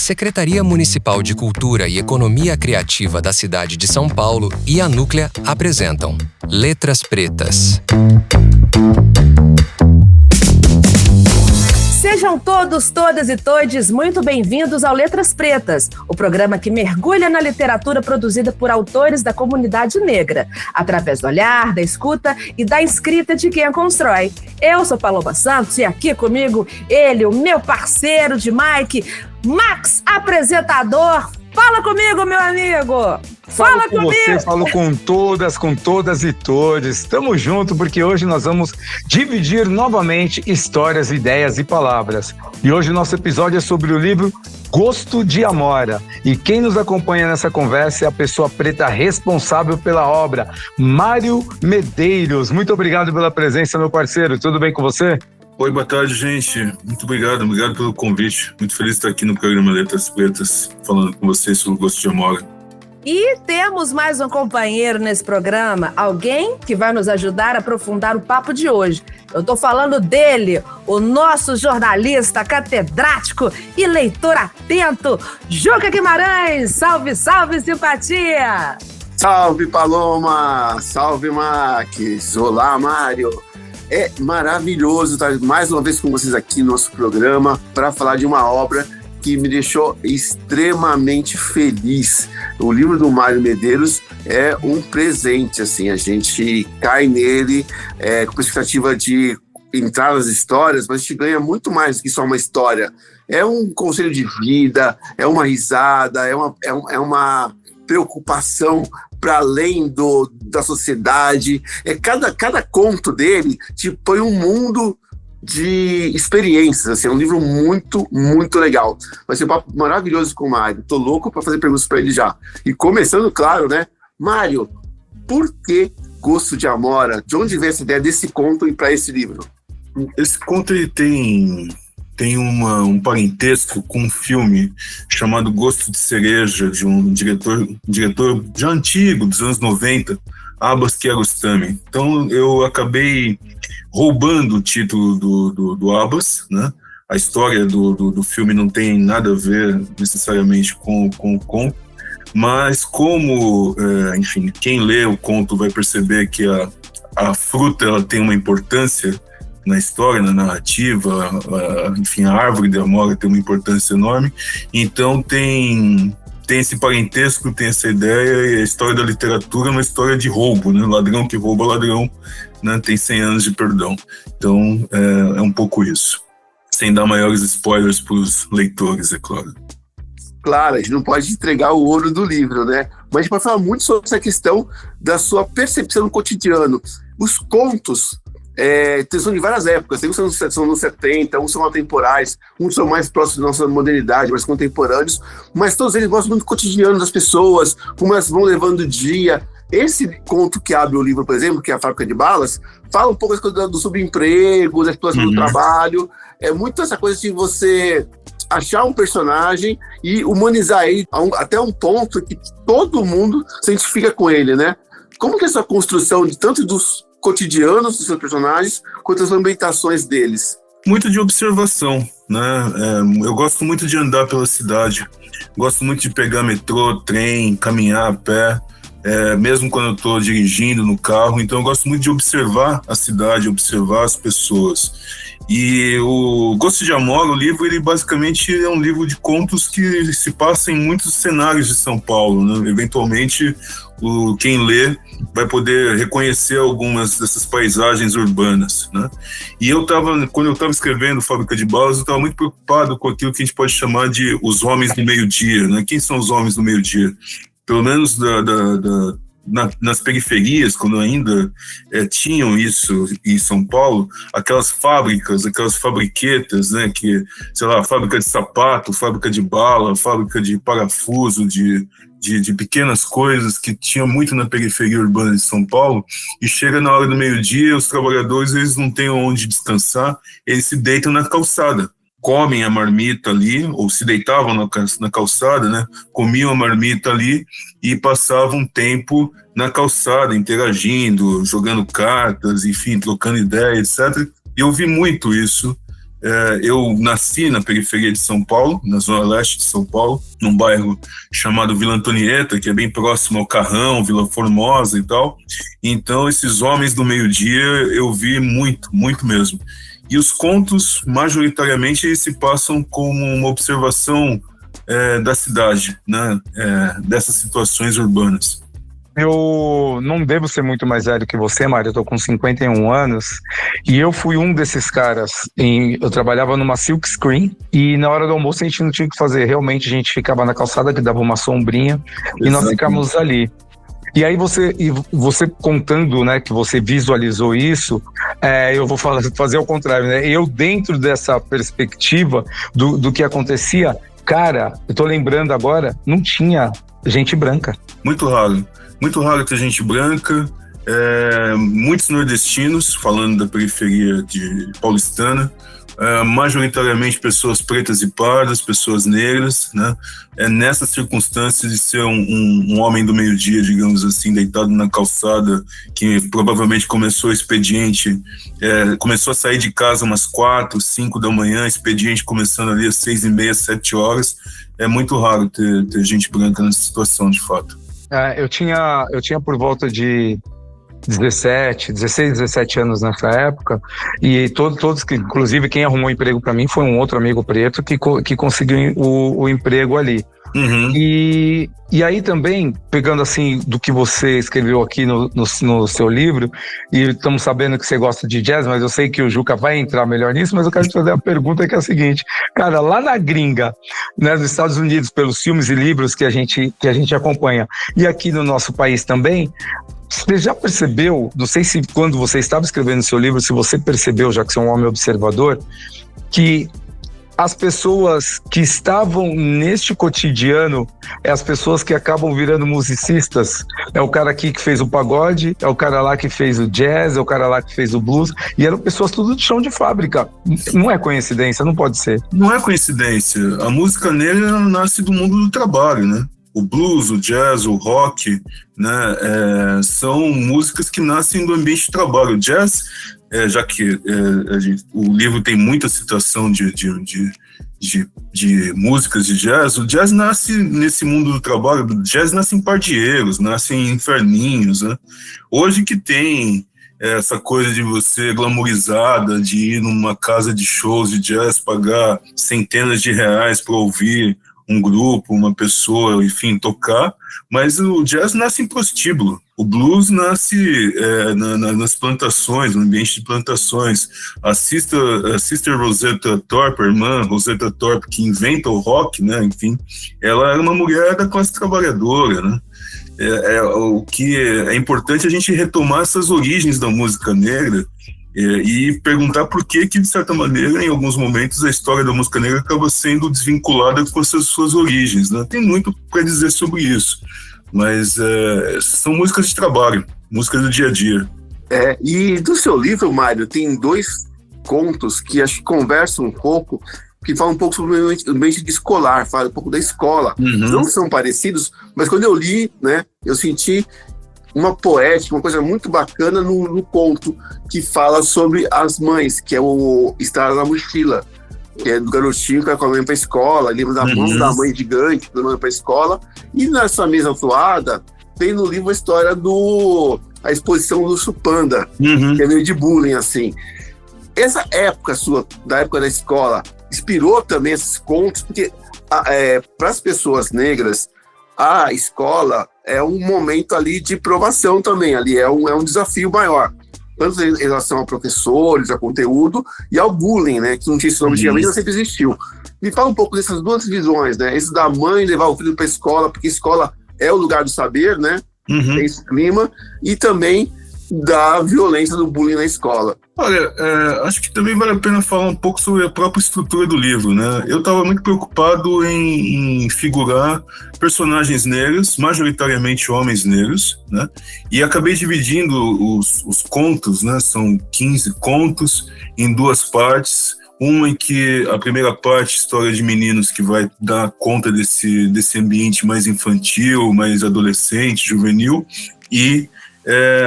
Secretaria Municipal de Cultura e Economia Criativa da cidade de São Paulo e a Núclea apresentam Letras Pretas. Sejam todos, todas e todes muito bem-vindos ao Letras Pretas, o programa que mergulha na literatura produzida por autores da comunidade negra, através do olhar, da escuta e da escrita de quem a constrói. Eu sou Paloma Santos e aqui comigo ele, o meu parceiro de mic, Max, apresentador. Fala comigo, meu amigo! Fala com você, falo com todas e todos. Estamos juntos porque hoje nós vamos dividir novamente histórias, ideias e palavras. E hoje o nosso episódio é sobre o livro Gosto de Amora. E quem nos acompanha nessa conversa é a pessoa preta responsável pela obra, Mário Medeiros. Muito obrigado pela presença, meu parceiro. Tudo bem com você? Oi, boa tarde, gente. Muito obrigado pelo convite. Muito feliz de estar aqui no programa Letras Pretas, falando com vocês sobre o Gosto de Amora. E temos mais um companheiro nesse programa, alguém que vai nos ajudar a aprofundar o papo de hoje. Eu estou falando dele, o nosso jornalista, catedrático e leitor atento, Juca Guimarães. Salve, salve, simpatia! Salve, Paloma! Salve, Max! Olá, Mário! É maravilhoso estar mais uma vez com vocês aqui no nosso programa para falar de uma obra que me deixou extremamente feliz. O livro do Mário Medeiros é um presente, assim, a gente cai nele com a expectativa de entrar nas histórias, mas a gente ganha muito mais do que só uma história. É um conselho de vida, é uma risada, é uma preocupação para além da sociedade. Cada conto dele te põe um mundo de experiências, assim, é um livro muito, muito legal. Vai ser um papo maravilhoso com o Mário. Tô louco para fazer perguntas para ele já. E começando, claro, né? Mário, por que Gosto de Amora? De onde veio essa ideia desse conto e para esse livro? Esse conto ele tem um parentesco com um filme chamado Gosto de Cereja, de um diretor já antigo, dos anos 90, Abbas Kiarostami. Então eu acabei roubando o título do Abbas, né? A história do filme não tem nada a ver necessariamente com o conto, mas como, enfim, quem lê o conto vai perceber que a fruta ela tem uma importância na história, na narrativa, enfim, a árvore de amora tem uma importância enorme, então tem esse parentesco, tem essa ideia, e a história da literatura é uma história de roubo, né? Ladrão que rouba ladrão, né? Tem 100 anos de perdão. Então é um pouco isso, sem dar maiores spoilers para os leitores, é claro. Claro, a gente não pode entregar o ouro do livro, né? Mas a gente pode falar muito sobre essa questão da sua percepção no cotidiano. Os contos são de várias épocas, uns são nos 70, uns são atemporais, uns são mais próximos da nossa modernidade, mais contemporâneos, mas todos eles mostram muito do cotidiano das pessoas, como elas vão levando o dia. Esse conto que abre o livro, por exemplo, que é A Fábrica de Balas, fala um pouco do subemprego, da situação do trabalho, é muito essa coisa de você achar um personagem e humanizar ele até um ponto que todo mundo se identifica com ele, né? Como que é essa construção de tanto dos cotidianos dos seus personagens, quanto as ambientações deles? Muito de observação, né? Eu gosto muito de andar pela cidade, gosto muito de pegar metrô, trem, caminhar a pé, mesmo quando eu estou dirigindo no carro, então eu gosto muito de observar a cidade, observar as pessoas. E o Gosto de Amora, o livro, ele basicamente é um livro de contos que se passa em muitos cenários de São Paulo, né? Eventualmente, quem lê vai poder reconhecer algumas dessas paisagens urbanas, né? E quando eu estava escrevendo Fábrica de Balas, eu estava muito preocupado com aquilo que a gente pode chamar de os homens do meio-dia, né? Quem são os homens do meio-dia? Pelo menos nas periferias, quando ainda tinham isso em São Paulo, aquelas fábricas, aquelas fabriquetas, né, que, sei lá, fábrica de sapato, fábrica de bala, fábrica de parafuso, de pequenas coisas que tinha muito na periferia urbana de São Paulo, e chega na hora do meio-dia, os trabalhadores eles não têm onde descansar, eles se deitam na calçada. Comem a marmita ali, ou se deitavam na calçada, né? Comiam a marmita ali e passavam tempo na calçada, interagindo, jogando cartas, enfim, trocando ideias, etc. E eu vi muito isso Eu nasci na periferia de São Paulo, na zona leste de São Paulo, num bairro chamado Vila Antonieta, que é bem próximo ao Carrão, Vila Formosa e tal. Então, esses homens do meio-dia eu vi muito, muito mesmo. E os contos, majoritariamente, se passam como uma observação da cidade, né? Dessas situações urbanas. Eu não devo ser muito mais velho que você, Mário, eu tô com 51 anos, e eu fui um desses caras. Eu trabalhava numa silk screen, e na hora do almoço a gente não tinha o que fazer, realmente a gente ficava na calçada, que dava uma sombrinha, e nós ficávamos ali. E aí você contando, né, que você visualizou isso, eu vou fazer ao contrário, né? Eu, dentro dessa perspectiva do que acontecia, cara, eu tô lembrando agora, não tinha gente branca. Muito raro ter gente branca, muitos nordestinos, falando da periferia paulistana, majoritariamente pessoas pretas e pardas, pessoas negras, né? Nessas circunstâncias de ser um homem do meio-dia, digamos assim, deitado na calçada, que provavelmente começou o expediente, começou a sair de casa umas 4, 5 da manhã, expediente começando ali às 6h30, 7 horas. É muito raro ter gente branca nessa situação, de fato. Eu tinha por volta de 16, 17 anos nessa época, e todos que, inclusive quem arrumou emprego para mim foi um outro amigo preto que conseguiu o emprego ali. Uhum. E aí também, pegando assim do que você escreveu aqui no seu livro, e estamos sabendo que você gosta de jazz, mas eu sei que o Juca vai entrar melhor nisso, mas eu quero te fazer uma pergunta que é a seguinte: cara, lá na gringa, né, nos Estados Unidos, pelos filmes e livros que a gente acompanha, e aqui no nosso país também, você já percebeu, não sei se quando você estava escrevendo seu livro, se você percebeu, já que você é um homem observador, que as pessoas que estavam neste cotidiano é as pessoas que acabam virando musicistas. É o cara aqui que fez o pagode, é o cara lá que fez o jazz, é o cara lá que fez o blues, e eram pessoas tudo de chão de fábrica. Não é coincidência, não pode ser. Não é coincidência. A música negra nasce do mundo do trabalho, né? O blues, o jazz, o rock, né? São músicas que nascem do ambiente de trabalho. O jazz, já que o livro tem muita citação de músicas de jazz, o jazz nasce nesse mundo do trabalho. O jazz nasce em pardieiros, nasce em inferninhos, né? Hoje que tem essa coisa de você glamourizada, de ir numa casa de shows de jazz, pagar centenas de reais para ouvir um grupo, uma pessoa, enfim, tocar, mas o jazz nasce em prostíbulo. O blues nasce nas plantações, no ambiente de plantações. A Sister Rosetta Tharpe, a irmã Rosetta Tharpe, que inventa o rock, né, enfim, ela era uma mulher da classe trabalhadora, né? O que é importante a gente retomar essas origens da música negra e perguntar por que, de certa maneira, em alguns momentos, a história da música negra acaba sendo desvinculada com essas suas origens, né? Tem muito para dizer sobre isso, mas são músicas de trabalho, músicas do dia a dia. E do seu livro, Mário, tem 2 contos que acho que conversam um pouco, que falam um pouco sobre o ambiente escolar, falam um pouco da escola. Uhum. Não são parecidos, mas quando eu li, né, eu senti uma poética, uma coisa muito bacana no conto que fala sobre as mães, que é o Estrada na Mochila, que é do garotinho que vai com a mãe para a escola, lembra da mão da mãe gigante da mãe para a escola. E nessa mesma toada tem no livro a história a exposição do Urso Panda, que é meio de bullying, assim. Essa época sua, da época da escola, inspirou também esses contos, porque para as pessoas negras, a escola é um momento ali de provação também, ali é um desafio maior, tanto em relação a professores, a conteúdo e ao bullying, né, que não tinha esse nome antigamente, mas sempre existiu. Me fala um pouco dessas 2 visões, né, esse da mãe levar o filho para a escola, porque escola é o lugar do saber, né, tem esse clima, e também da violência do bullying na escola. Olha, acho que também vale a pena falar um pouco sobre a própria estrutura do livro, né? Eu estava muito preocupado em figurar personagens negros, majoritariamente homens negros, né? E acabei dividindo os contos, né? São 15 contos em 2 partes. Uma em que a primeira parte, história de meninos, que vai dar conta desse ambiente mais infantil, mais adolescente, juvenil, e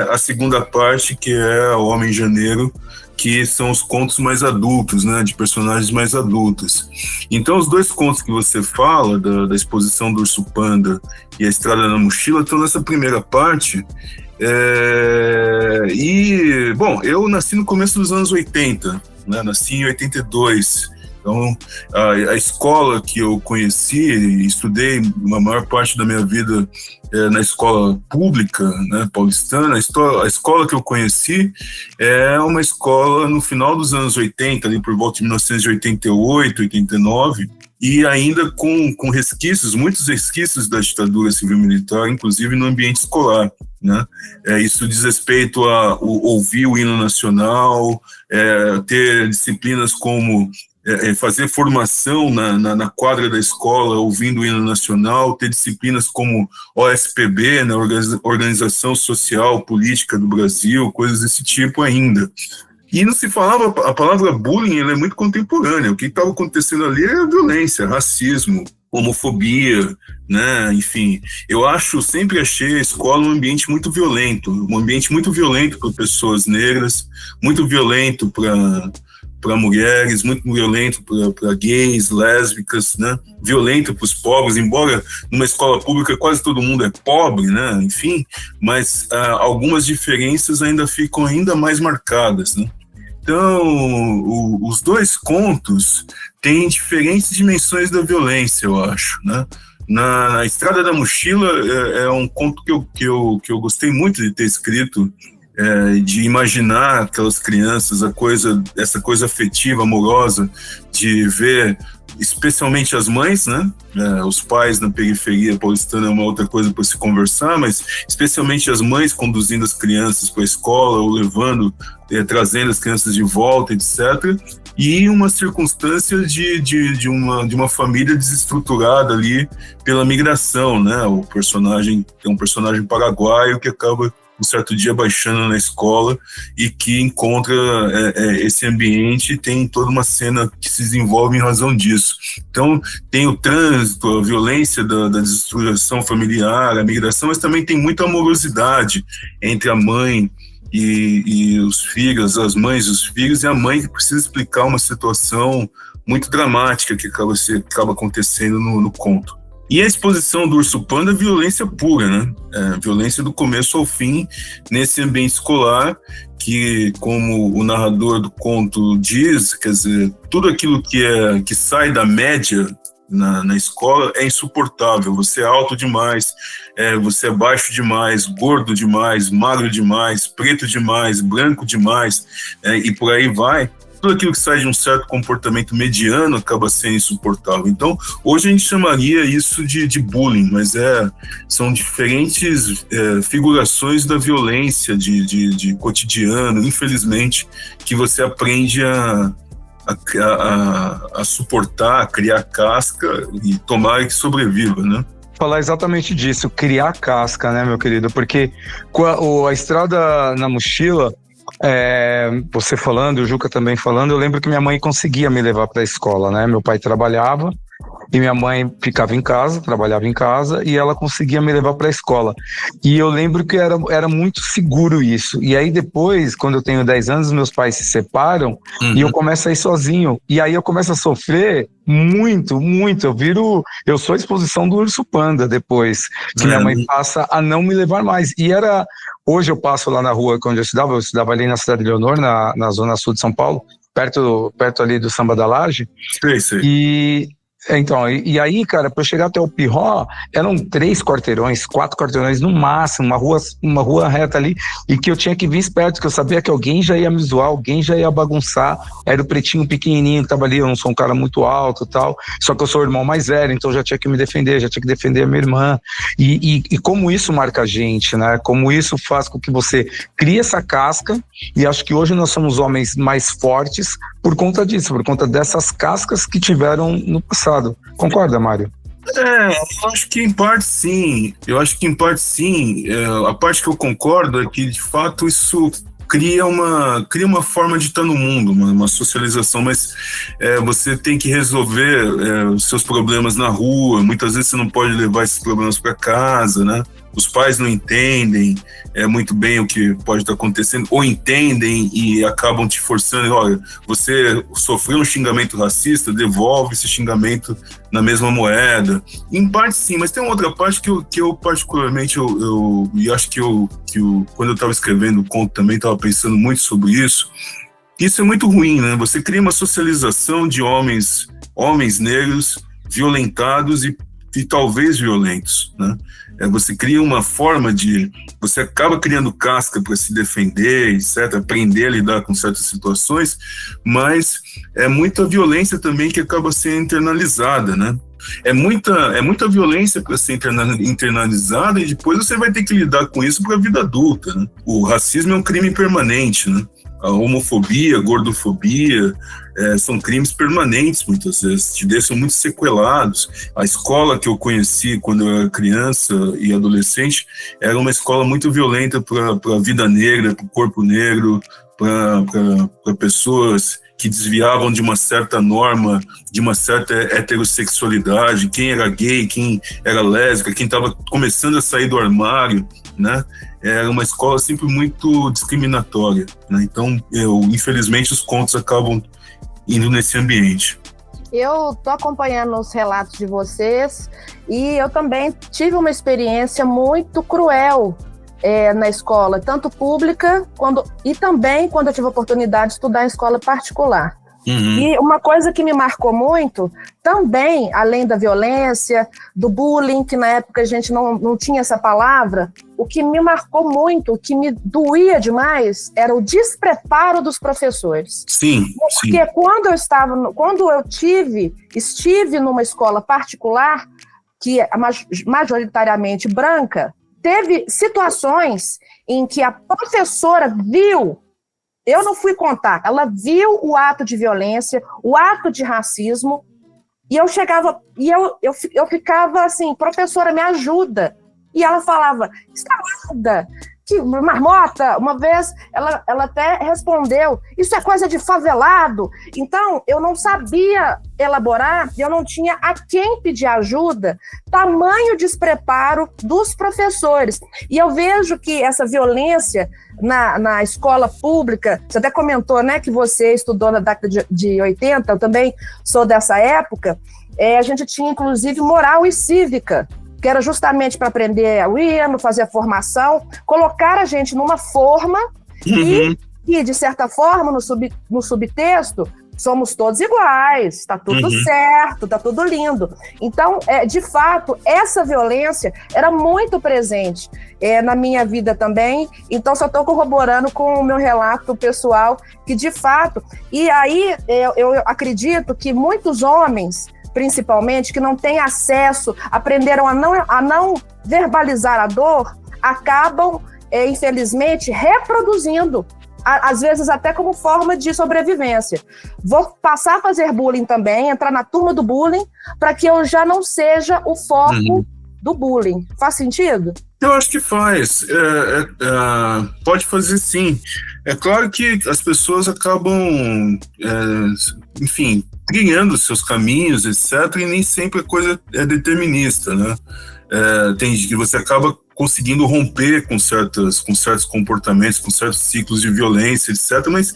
a segunda parte, que é o Homem Janeiro, que são os contos mais adultos, né, de personagens mais adultas. Então, os dois contos que você fala, da exposição do Urso Panda e A Estrada na Mochila, estão nessa primeira parte. Bom, eu nasci no começo dos anos 80, né, nasci em 82. Então, a escola que eu conheci e estudei a maior parte da minha vida na escola pública, né, paulistana, a escola que eu conheci é uma escola no final dos anos 80, ali por volta de 1988, 89, e ainda com resquícios, muitos resquícios da ditadura civil-militar, inclusive no ambiente escolar, né? Isso diz respeito a ouvir o hino nacional, ter disciplinas como fazer formação na quadra da escola, ouvindo o hino nacional, ter disciplinas como OSPB, né, Organização Social Política do Brasil, coisas desse tipo ainda. E não se falava, a palavra bullying, ela é muito contemporânea. O que estava acontecendo ali é violência, racismo, homofobia, né? Enfim, sempre achei a escola um ambiente muito violento para pessoas negras, muito violento para mulheres, muito violento para gays, lésbicas, né? Violento para os pobres, embora numa escola pública quase todo mundo é pobre, né? Enfim, mas algumas diferenças ainda ficam ainda mais marcadas, né? Então, os dois contos têm diferentes dimensões da violência, eu acho, né? Na Estrada da Mochila é um conto que eu gostei muito de ter escrito, de imaginar aquelas crianças, essa coisa afetiva, amorosa, de ver especialmente as mães, né? Os pais na periferia paulistana é uma outra coisa para se conversar, mas especialmente as mães conduzindo as crianças para a escola ou levando, trazendo as crianças de volta, etc. E uma circunstância de uma família desestruturada ali pela migração, né? O personagem é um personagem paraguaio que acaba um certo dia baixando na escola e que encontra esse ambiente, e tem toda uma cena que se desenvolve em razão disso. Então, tem o trânsito, a violência da desestruturação familiar, a migração, mas também tem muita amorosidade entre a mãe e os filhos, as mães e os filhos, e a mãe que precisa explicar uma situação muito dramática que acaba acontecendo no conto. E a exposição do Urso Panda é violência pura, né? Violência do começo ao fim, nesse ambiente escolar, que, como o narrador do conto diz, quer dizer, tudo aquilo que sai da média na escola é insuportável. Você é alto demais, você é baixo demais, gordo demais, magro demais, preto demais, branco demais, e por aí vai. Tudo aquilo que sai de um certo comportamento mediano acaba sendo insuportável. Então, hoje a gente chamaria isso de bullying, mas são diferentes figurações da violência de cotidiano, infelizmente, que você aprende a suportar, a criar casca e tomar que sobreviva, né? Falar exatamente disso, criar casca, né, meu querido? Porque a Estrada na Mochila, você falando, o Juca também falando, eu lembro que minha mãe conseguia me levar para a escola, né? Meu pai trabalhava e minha mãe ficava em casa, trabalhava em casa, e ela conseguia me levar para a escola. E eu lembro que era muito seguro isso. E aí depois, quando eu tenho 10 anos, meus pais se separam, e eu começo a ir sozinho. E aí eu começo a sofrer muito. Eu sou a exposição do Urso Panda depois, que minha mãe passa a não me levar mais. E hoje eu passo lá na rua onde eu estudava ali na Cidade de Leonor, na zona sul de São Paulo, perto ali do Samba da Laje. Sei. E aí, cara, para eu chegar até o Pirró, eram 4 quarteirões no máximo, uma rua reta ali, e que eu tinha que vir esperto, que eu sabia que alguém já ia me zoar, alguém já ia bagunçar. Era o pretinho pequenininho que tava ali, eu não sou um cara muito alto e tal, só que eu sou o irmão mais velho, então já tinha que me defender, já tinha que defender a minha irmã. E como isso marca a gente, né? Como isso faz com que você crie essa casca, e acho que hoje nós somos homens mais fortes por conta disso, por conta dessas cascas que tiveram no passado. Concorda, Mário? Eu acho que em parte sim. A parte que eu concordo é que, de fato, isso cria uma forma de estar no mundo, uma socialização, mas você tem que resolver os seus problemas na rua. Muitas vezes você não pode levar esses problemas para casa, né? os pais não entendem muito bem o que pode estar acontecendo, ou entendem e acabam te forçando, olha, você sofreu um xingamento racista, devolve esse xingamento na mesma moeda. Em parte sim, mas tem uma outra parte que eu particularmente, e acho que quando eu estava escrevendo o conto também estava pensando muito sobre isso. Isso é muito ruim, né? Você cria uma socialização de homens negros violentados e talvez violentos, né? Você cria uma forma você acaba criando casca para se defender, etc., aprender a lidar com certas situações, mas é muita violência também que acaba sendo internalizada, né? É muita violência para ser internalizada e depois você vai ter que lidar com isso para a vida adulta, né? O racismo é um crime permanente, né? A homofobia, a gordofobia, são crimes permanentes muitas vezes, te deixam muito sequelados. A escola que eu conheci quando eu era criança e adolescente era uma escola muito violenta para a vida negra, para o corpo negro, para pessoas que desviavam de uma certa norma, de uma certa heterossexualidade, quem era gay, quem era lésbica, quem estava começando a sair do armário, né? Era uma escola sempre muito discriminatória, né? Então, infelizmente, os contos acabam indo nesse ambiente. Eu estou acompanhando os relatos de vocês e eu também tive uma experiência muito cruel na escola, tanto pública e também quando eu tive a oportunidade de estudar em escola particular. Uhum. E uma coisa que me marcou muito, também, além da violência, do bullying, que na época a gente não tinha essa palavra, o que me marcou muito, o que me doía demais, era o despreparo dos professores. Sim, Porque sim. quando eu estive numa escola particular, que é majoritariamente branca, teve situações em que a professora viu, eu não fui contar, ela viu o ato de violência, o ato de racismo, e eu chegava, e eu ficava assim, professora, me ajuda. E ela falava, está nada, que marmota. Uma vez ela até respondeu, isso é coisa de favelado. Então, eu não sabia elaborar, eu não tinha a quem pedir ajuda, tamanho despreparo dos professores. E eu vejo que essa violência na escola pública, você até comentou, né, que você estudou na década de 80, eu também sou dessa época, a gente tinha, inclusive, moral e cívica, que era justamente para aprender o hino, fazer a formação, colocar a gente numa forma e, de certa forma, no subtexto, somos todos iguais, está tudo certo, está tudo lindo. Então, de fato, essa violência era muito presente na minha vida também, então só estou corroborando com o meu relato pessoal, que de fato, e aí eu acredito que muitos homens, principalmente, que não têm acesso, aprenderam a não verbalizar a dor, acabam, infelizmente, reproduzindo, às vezes até como forma de sobrevivência. Vou passar a fazer bullying também, entrar na turma do bullying, para que eu já não seja o foco do bullying. Faz sentido? Eu acho que faz. Pode fazer sim. É claro que as pessoas acabam, enfim, criando seus caminhos, etc., e nem sempre a coisa é determinista, né? Você acaba conseguindo romper com certos comportamentos, com certos ciclos de violência, etc., mas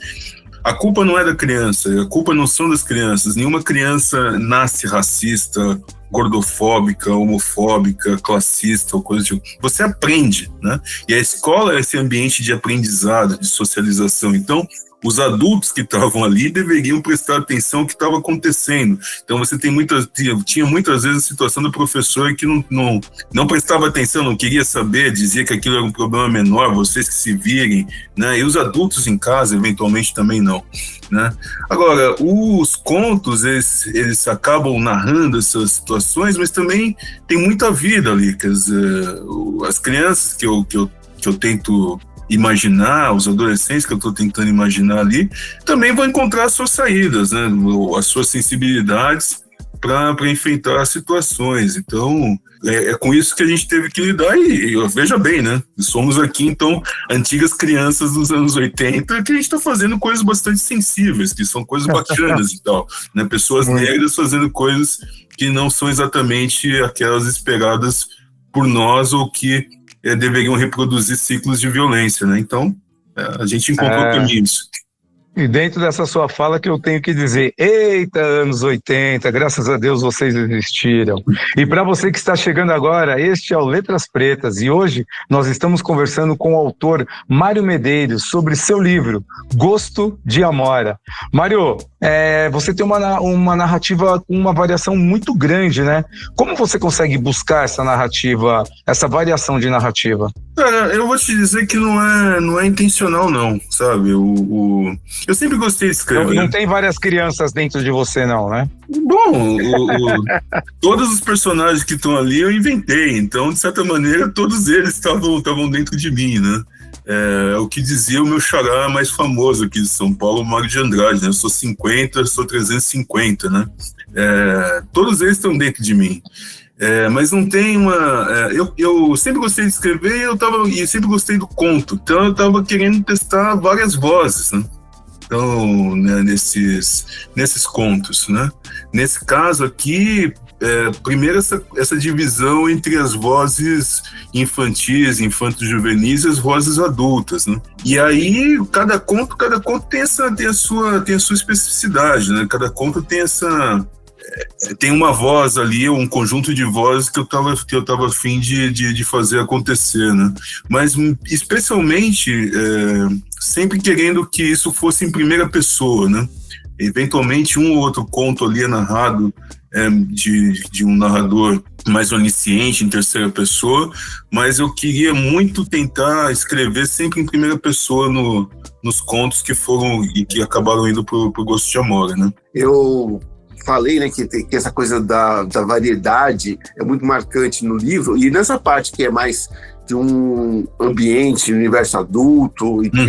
a culpa não é da criança, a culpa não são das crianças. Nenhuma criança nasce racista, gordofóbica, homofóbica, classista ou coisa do tipo. Você aprende, né? E a escola é esse ambiente de aprendizado, de socialização. Então, os adultos que estavam ali deveriam prestar atenção no que estava acontecendo. Então, você tinha muitas vezes a situação do professor que não prestava atenção, não queria saber, dizia que aquilo era um problema menor, vocês que se virem, né? E os adultos em casa, eventualmente, também não, né? Agora, os contos, eles acabam narrando essas situações, mas também tem muita vida ali. Quer dizer, as crianças que eu tento imaginar, os adolescentes que eu estou tentando imaginar ali, também vão encontrar as suas saídas, né? As suas sensibilidades para enfrentar as situações. Então, é com isso que a gente teve que lidar e veja bem, né? Somos aqui, então, antigas crianças dos anos 80 que a gente está fazendo coisas bastante sensíveis, que são coisas bacanas e tal, né? Pessoas negras fazendo coisas que não são exatamente aquelas esperadas por nós ou que deveriam reproduzir ciclos de violência, né? Então, a gente encontrou caminhos. E dentro dessa sua fala que eu tenho que dizer, eita, anos 80, graças a Deus vocês existiram. E para você que está chegando agora, este é o Letras Pretas e hoje nós estamos conversando com o autor Mário Medeiros sobre seu livro, Gosto de Amora. Mário, você tem uma narrativa com uma variação muito grande, né? Como você consegue buscar essa narrativa, essa variação de narrativa? Cara, eu vou te dizer que não é intencional, não, sabe? Eu sempre gostei de escrever. Não tem várias crianças dentro de você, não, né? Bom, todos os personagens que estão ali eu inventei, então, de certa maneira, todos eles estavam dentro de mim, né? O que dizia o meu xará mais famoso aqui de São Paulo, Mário de Andrade, né? Eu sou 50, eu sou 350, né? Todos eles estão dentro de mim. Mas não tem uma... Eu sempre gostei de escrever e sempre gostei do conto, então eu estava querendo testar várias vozes, né? Então, né, nesses contos, né? Nesse caso aqui, primeiro essa divisão entre as vozes infantis, infanto-juvenis e as vozes adultas, né? E aí, cada conto tem a sua especificidade, né? Cada conto tem uma voz ali, um conjunto de vozes que eu tava a fim de fazer acontecer, né? Mas especialmente sempre querendo que isso fosse em primeira pessoa, né? Eventualmente um ou outro conto ali é narrado de um narrador mais onisciente em terceira pessoa, mas eu queria muito tentar escrever sempre em primeira pessoa nos contos que foram e que acabaram indo pro Gosto de Amora, né? Eu falei, né, que essa coisa da variedade é muito marcante no livro, e nessa parte que é mais de um ambiente, universo adulto, e que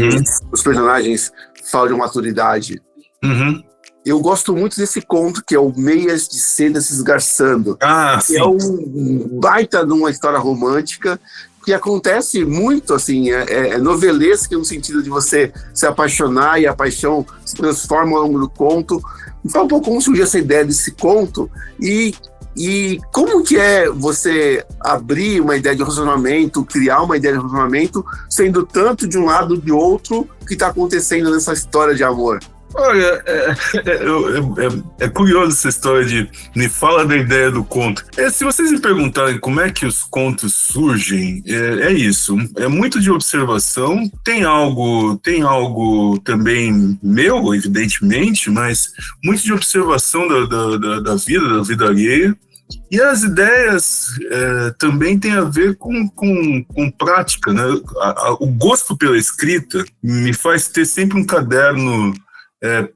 os personagens falam de maturidade. Eu gosto muito desse conto, que é o Meias de Seda se Esgarçando, que sim. É um baita de uma história romântica, que acontece muito, assim, é novelesco no sentido de você se apaixonar e a paixão se transforma ao longo do conto. Fala um pouco como surgiu essa ideia desse conto e como que é você abrir uma ideia de relacionamento, criar uma ideia de relacionamento, sendo tanto de um lado ou de outro que está acontecendo nessa história de amor. Olha, é curioso essa história de me fala da ideia do conto. Se vocês me perguntarem como é que os contos surgem, é isso. É muito de observação. Tem algo também meu, evidentemente, mas muito de observação da vida alheia. E as ideias também têm a ver com prática, né? O gosto pela escrita me faz ter sempre um caderno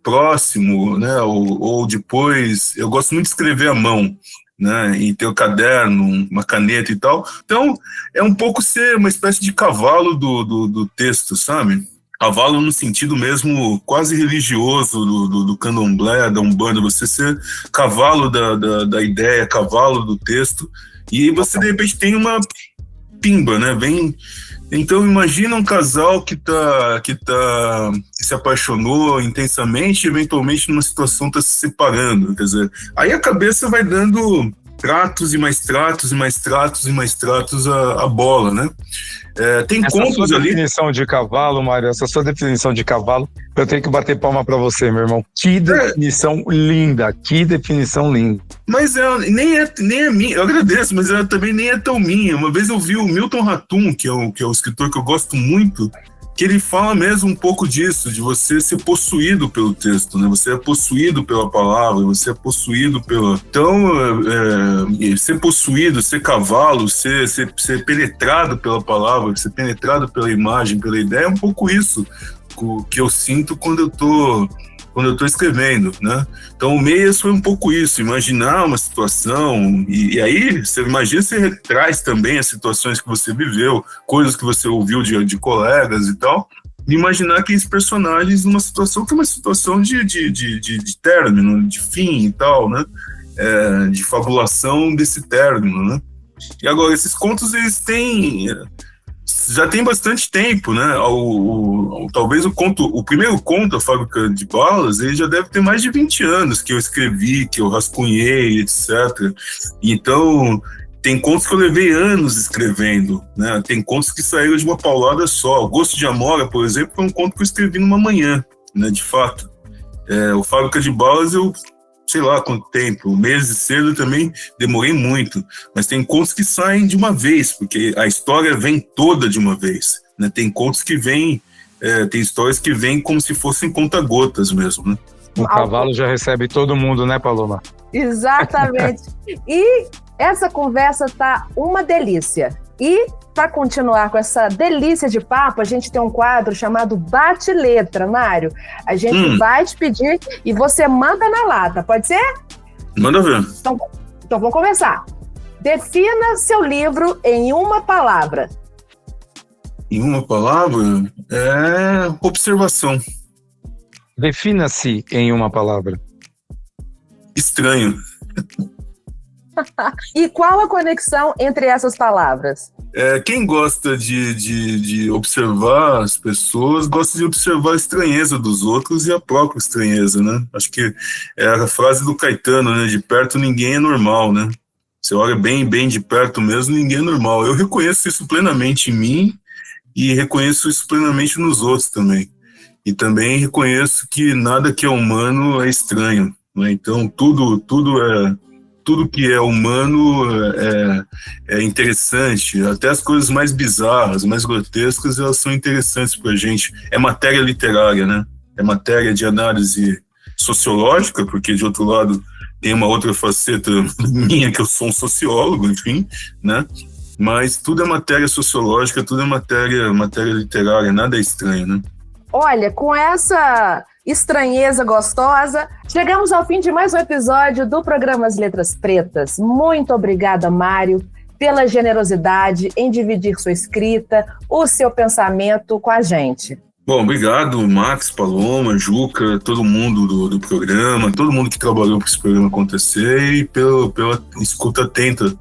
próximo, né? Ou depois, eu gosto muito de escrever à mão, né? E ter o caderno, uma caneta e tal. Então, é um pouco ser uma espécie de cavalo do texto, sabe? Cavalo no sentido mesmo quase religioso do candomblé, da Umbanda, você ser cavalo da ideia, cavalo do texto, e você de repente tem uma pimba, né? Então imagina um casal que se apaixonou intensamente, eventualmente numa situação está se separando, quer dizer, aí a cabeça vai dando tratos e mais tratos e mais tratos e mais tratos à bola, né? Tem contos ali. Definição de cavalo, Mário, essa sua definição de cavalo, eu tenho que bater palma para você, meu irmão. Que definição linda, que definição linda. Mas nem é minha, eu agradeço, mas ela também nem é tão minha. Uma vez eu vi o Milton Ratum, que é o escritor que eu gosto muito, que ele fala mesmo um pouco disso, de você ser possuído pelo texto, né? Você é possuído pela palavra, você é possuído pela... Então, ser possuído, ser cavalo, ser penetrado pela palavra, ser penetrado pela imagem, pela ideia, é um pouco isso que eu sinto quando eu tô escrevendo, né? Então, o Meias foi um pouco isso, imaginar uma situação, e aí, você imagina, você retraz também as situações que você viveu, coisas que você ouviu de colegas e tal, e imaginar aqueles personagens numa situação que é uma situação de término, de fim e tal, né? De fabulação desse término, né? E agora, esses contos, eles têm... Já tem bastante tempo, né? Talvez o primeiro conto, A Fábrica de Balas, ele já deve ter mais de 20 anos que eu escrevi, que eu rascunhei, etc. Então, Tem contos que eu levei anos escrevendo, né? Tem contos que saíram de uma paulada só. O Gosto de Amora, por exemplo, foi um conto que eu escrevi numa manhã, né? De fato. O Fábrica de Balas, eu sei lá quanto tempo, meses cedo também demorei muito. Mas tem contos que saem de uma vez, porque a história vem toda de uma vez, né? Tem contos que vêm, tem histórias que vêm como se fossem conta-gotas mesmo, né? O cavalo já recebe todo mundo, né, Paloma? Exatamente. E essa conversa tá uma delícia. E para continuar com essa delícia de papo, a gente tem um quadro chamado Bate Letra, Mário. A gente vai te pedir e você manda na lata, pode ser? Manda ver. Então vamos começar. Defina seu livro em uma palavra. Em uma palavra? Observação. Defina-se em uma palavra. Estranho. E qual a conexão entre essas palavras? Quem gosta de observar as pessoas, gosta de observar a estranheza dos outros e a própria estranheza, né? Acho que é a frase do Caetano, né? De perto ninguém é normal, né? Você olha bem de perto mesmo, ninguém é normal. Eu reconheço isso plenamente em mim e reconheço isso plenamente nos outros também. E também reconheço que nada que é humano é estranho, né? Então tudo que é humano é interessante. Até as coisas mais bizarras, mais grotescas, elas são interessantes pra gente. É matéria literária, né? É matéria de análise sociológica, porque de outro lado tem uma outra faceta minha, que eu sou um sociólogo, enfim, né? Mas tudo é matéria sociológica, tudo é matéria literária, nada é estranho, né? Olha, com essa estranheza gostosa, chegamos ao fim de mais um episódio do programa As Letras Pretas. Muito obrigada, Mário, pela generosidade em dividir sua escrita, o seu pensamento com a gente. Bom, obrigado, Max, Paloma, Juca, todo mundo do programa, todo mundo que trabalhou para esse programa acontecer e pela escuta atenta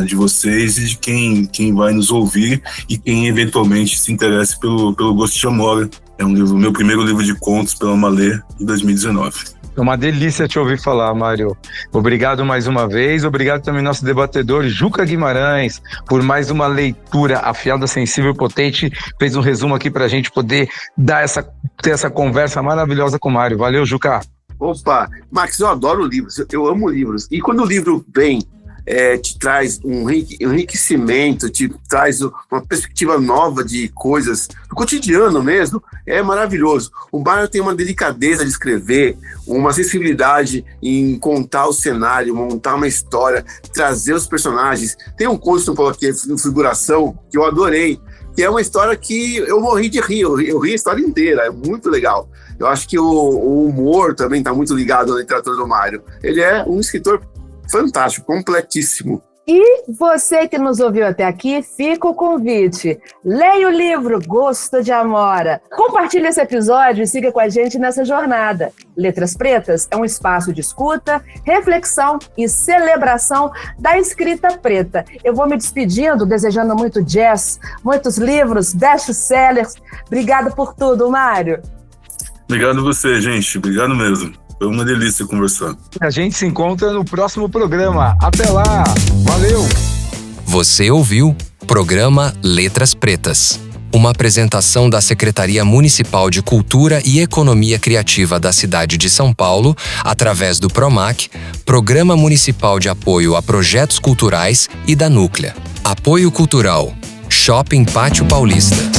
de vocês e de quem vai nos ouvir e quem eventualmente se interesse pelo Gosto de Amora. É meu primeiro livro de contos pela Malê, de 2019. É uma delícia te ouvir falar, Mário. Obrigado mais uma vez. Obrigado também ao nosso debatedor, Juca Guimarães, por mais uma leitura afiada, sensível e potente. Fez um resumo aqui para a gente poder ter essa conversa maravilhosa com o Mário. Valeu, Juca. Opa, Max, eu adoro livros, eu amo livros. E quando o livro vem, te traz um enriquecimento, te traz uma perspectiva nova de coisas do cotidiano mesmo, é maravilhoso. O Mário tem uma delicadeza de escrever, uma sensibilidade em contar o cenário, montar uma história, trazer os personagens. Tem um conto que você falou aqui, Figuração, que eu adorei, que é uma história que eu morri de rir, eu ri a história inteira, é muito legal. Eu acho que o humor também está muito ligado na literatura do Mário. Ele é um escritor fantástico, completíssimo. E você que nos ouviu até aqui, fica o convite. Leia o livro Gosto de Amora. Compartilhe esse episódio e siga com a gente nessa jornada. Letras Pretas é um espaço de escuta, reflexão e celebração da escrita preta. Eu vou me despedindo, desejando muito jazz, muitos livros, best-sellers. Obrigada por tudo, Mário. Obrigado a você, gente. Obrigado mesmo. Foi uma delícia conversar. A gente se encontra no próximo programa. Até lá. Valeu. Você ouviu Programa Letras Pretas. Uma apresentação da Secretaria Municipal de Cultura e Economia Criativa da cidade de São Paulo, através do PROMAC, Programa Municipal de Apoio a Projetos Culturais, e da Núclea. Apoio Cultural. Shopping Pátio Paulista.